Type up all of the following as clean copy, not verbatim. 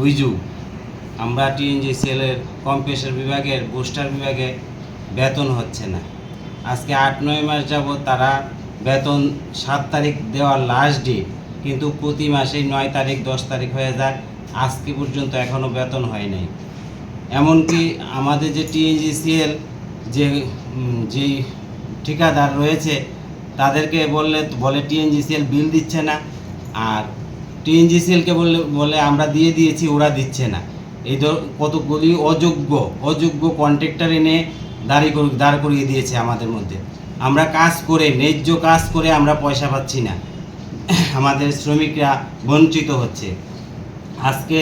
অভিযোগ, আমরা টিএনজিসিএলের কম্প্রেসর বিভাগের বুস্টার বিভাগে বেতন হচ্ছে না। আজকে 8-9 মাস যাবৎ তারা বেতন 7 তারিখ দেওয়ার লাস্ট ডেট, কিন্তু প্রতি মাসেই 9 তারিখ 10 তারিখ হয়ে যায়, আজকে পর্যন্ত এখনও বেতন হয় নাই। এমনকি আমাদের যে টিএনজিসিএল যেই ঠিকাদার রয়েছে তাদেরকে বলে টিএনজিসিএল বিল দিচ্ছে না, আর টিএনজিসিএলকে বলে আমরা দিয়ে দিয়েছি, ওরা দিচ্ছে না। এই কতগুলি অযোগ্য কন্ট্রাক্টর এনে দাঁড় করিয়ে দিয়েছে আমাদের মধ্যে। আমরা কাজ করে, ন্যায্য কাজ করে আমরা পয়সা পাচ্ছি না, আমাদের শ্রমিকরা বঞ্চিত হচ্ছে। আজকে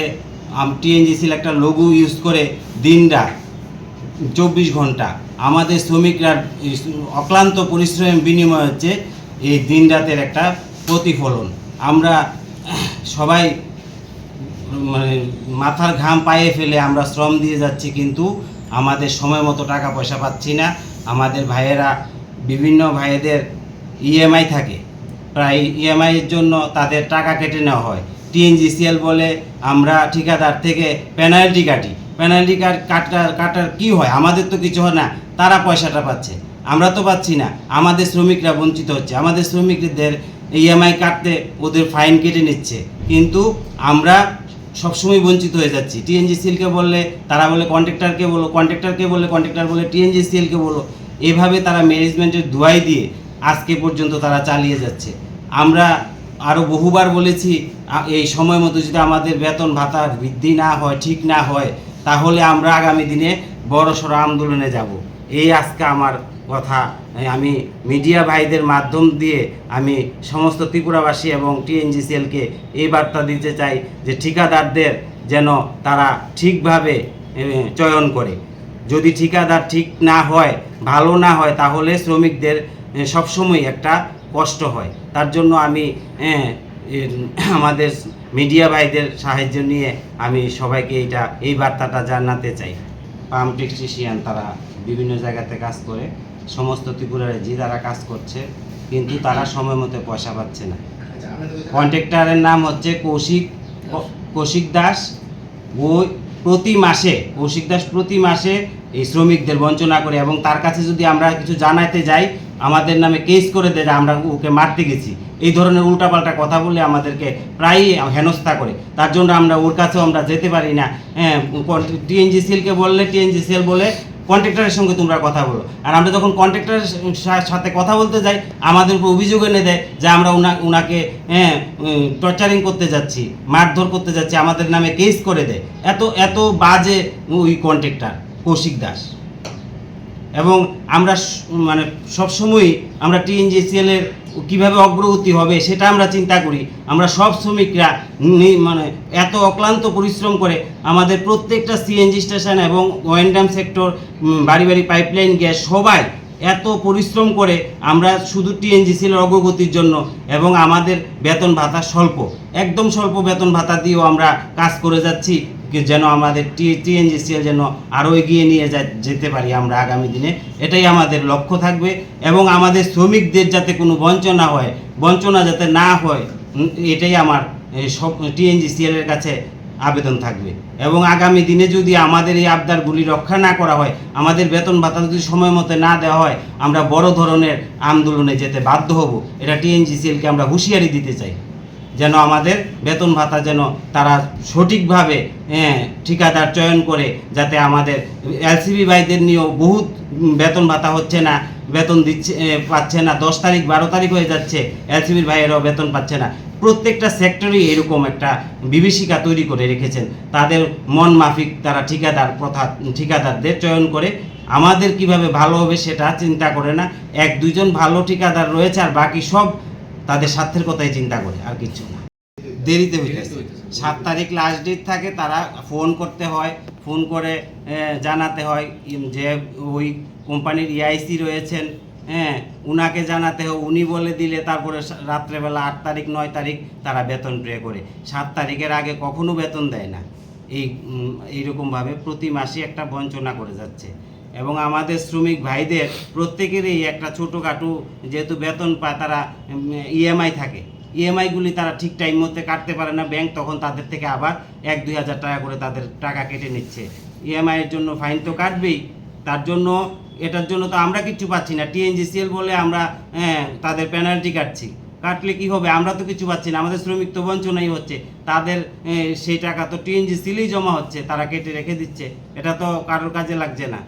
টিএনজিসিএল একটা লোগো ইউজ করে দিনরাত 24 ঘন্টা আমাদের শ্রমিকরা অক্লান্ত পরিশ্রমের বিনিময় হচ্ছে এই দিন রাতের একটা প্রতিফলন। আমরা সবাই মানে মাথার ঘাম পায়ে ফেলে আমরা শ্রম দিয়ে যাচ্ছি, কিন্তু আমাদের সময় মতো টাকা পয়সা পাচ্ছি না। আমাদের ভাইয়েরা, বিভিন্ন ভাইয়েদের ইএমআই থাকে, প্রায় ইএমআইয়ের জন্য তাদের টাকা কেটে নেওয়া হয়। টিএনজিসিএল বলে আমরা ঠিকাদার থেকে পেনাল্টি কাটি। পেনাল্টি কাটার কি হয়? আমাদের তো কিছু হয় না, তারা পয়সাটা পাচ্ছে, আমরা তো পাচ্ছি না। আমাদের শ্রমিকরা বঞ্চিত হচ্ছে। আমাদের শ্রমিকদের ইএমআই কাটতে ওদের ফাইন কেটে নিচ্ছে, কিন্তু আমরা সবসময় বঞ্চিত হয়ে যাচ্ছি। টিএনজিসিএলকে বললে তারা বলে কন্ট্রাক্টরকে বলো, কন্ট্রাক্টর বলে টিএনজিসিএলকে বলো। এভাবে তারা ম্যানেজমেন্টের দোয়াই দিয়ে আজকে পর্যন্ত তারা চালিয়ে যাচ্ছে। আমরা আরও বহুবার বলেছি, এই সময় মতো যদি আমাদের বেতন ভাতার বৃদ্ধি না হয়, ঠিক না হয়, তাহলে আমরা আগামী দিনে বড়সড় আন্দোলনে যাব। এই আজকে আমার কথা। আমি মিডিয়া ভাইদের মাধ্যম দিয়ে আমি সমস্ত ত্রিপুরাবাসী এবং টিএনজিসিএলকে এই বার্তা দিতে চাই যে ঠিকাদারদের যেন তারা ঠিকভাবে চয়ন করে। যদি ঠিকাদার ঠিক না হয়, ভালো না হয়, তাহলে শ্রমিকদের সবসময় একটা কষ্ট হয়। তার জন্য আমি আমাদের মিডিয়া ভাইদের সাহায্য নিয়ে আমি সবাইকে এই বার্তাটা জানাতে চাই। পাম্প টেকনিশিয়ান তারা বিভিন্ন জায়গাতে কাজ করে, সমস্ত ত্রিপুরার তারা কাজ করছে, কিন্তু তারা সময় মতো পয়সা পাচ্ছে না। কন্ট্রাক্টরের নাম হচ্ছে কৌশিক দাস। কৌশিক দাস প্রতি মাসে এই শ্রমিকদের বঞ্চনা করে, এবং তার কাছে যদি আমরা কিছু জানাতে যাই আমাদের নামে কেস করে দেয় যে আমরা ওকে মারতে গেছি। এই ধরনের উল্টাপাল্টা কথা বলে আমাদেরকে প্রায়ই হেনস্থা করে। তার জন্য আমরা ওর কাছেও আমরা যেতে পারি না। টিএনজিসিএলকে বললে টিএনজিসিএল বলে কন্ট্রাক্টরের সঙ্গে তোমরা কথা বলো, আর আমরা যখন কন্ট্রাক্টরের সাথে কথা বলতে যাই আমাদের উপর অভিযোগ এনে দেয় যে আমরা ওনাকে টর্চারিং করতে যাচ্ছি, মারধর করতে যাচ্ছি, আমাদের নামে কেস করে দেয়। এত বাজে ওই কন্ট্রাক্টর কৌশিক দাস। এবং আমরা মানে সবসময়ই আমরা টিএনজিসিএলের কীভাবে অগ্রগতি হবে সেটা আমরা চিন্তা করি। আমরা সব শ্রমিকরা মানে এত অক্লান্ত পরিশ্রম করে আমাদের প্রত্যেকটা সিএনজি স্টেশন এবং ওয়েন্ডাম সেক্টর, বাড়ি বাড়ি পাইপলাইন গ্যাস, সবাই এত পরিশ্রম করে আমরা শুধু টিএনজিসিএলের অগ্রগতির জন্য, এবং আমাদের বেতন ভাতা একদম স্বল্প বেতন ভাতা দিয়েও আমরা কাজ করে যাচ্ছি, যেন আমাদের টিএনজিসিএল যেন আরও এগিয়ে নিয়ে যেতে পারি আমরা আগামী দিনে। এটাই আমাদের লক্ষ্য থাকবে, এবং আমাদের শ্রমিকদের যাতে কোনো বঞ্চনা যাতে না হয়, এটাই আমার সব টিএনজিসিএলের কাছে আবেদন থাকবে। এবং আগামী দিনে যদি আমাদের এই আবদারগুলি রক্ষা না করা হয়, আমাদের বেতন ভাতা যদি সময় মতো না দেওয়া হয়, আমরা বড় ধরনের আন্দোলনে যেতে বাধ্য হব। এটা টিএনজিসিএলকে আমরা হুঁশিয়ারি দিতে চাই, যেন আমাদের বেতন ভাতা যেন তারা সঠিকভাবে ঠিকাদার চয়ন করে, যাতে আমাদের এলসিবি ভাইদের নিয়েও বহুত বেতন ভাতা হচ্ছে না, বেতন পাচ্ছে না। 10 তারিখ 12 তারিখ হয়ে যাচ্ছে, এলসিবির ভাইয়েরাও বেতন পাচ্ছে না। প্রত্যেকটা সেক্টরই এরকম একটা বিভীষিকা তৈরি করে রেখেছেন। তাদের মন মাফিক তারা ঠিকাদারদের চয়ন করে। আমাদের কিভাবে ভালো হবে সেটা চিন্তা করে না। 1-2 জন ভালো ঠিকাদার রয়েছে, আর বাকি সব তাদের স্বার্থের কথাই চিন্তা করে, আর কিছু না। দেরিতে হইতেছে। 7 তারিখ লাস্ট ডেট থাকে, তারা ফোন করতে হয়, ফোন করে জানাতে হয় যে ওই কোম্পানির ইআইসি রয়েছেন, উনাকে জানাতে হয়, উনি বলে দিলে তারপরে রাত্রেবেলা 8 তারিখ 9 তারিখ তারা বেতন পে করে। 7 তারিখের আগে কখনো বেতন দেয় না। এইরকমভাবে প্রতি মাসে একটা বঞ্চনা করে যাচ্ছে। এবং আমাদের শ্রমিক ভাইদের প্রত্যেকেরই একটা ছোটোখাটো যেহেতু বেতন পায়, তারা ইএমআই থাকে, ইএমআইগুলি তারা ঠিক টাইম মতো কাটতে পারে না ব্যাংক, তখন তাদের থেকে আবার 1-2 হাজার টাকা করে তাদের টাকা কেটে নিচ্ছে। ইএমআইয়ের জন্য ফাইন তো কাটবেই, তার জন্য এটার জন্য তো আমরা কিচ্ছু পাচ্ছি না। টিএনজিসিএল বলে আমরা তাদের পেনাল্টি কাটলে কি হবে? আমরা তো কিছু পাচ্ছি না, আমাদের শ্রমিক তো বঞ্চনাই হচ্ছে। তাদের সেই টাকা তো টিএনজিসিএলই জমা হচ্ছে, তারা কেটে রেখে দিচ্ছে, এটা তো কারোর কাজে লাগছে না।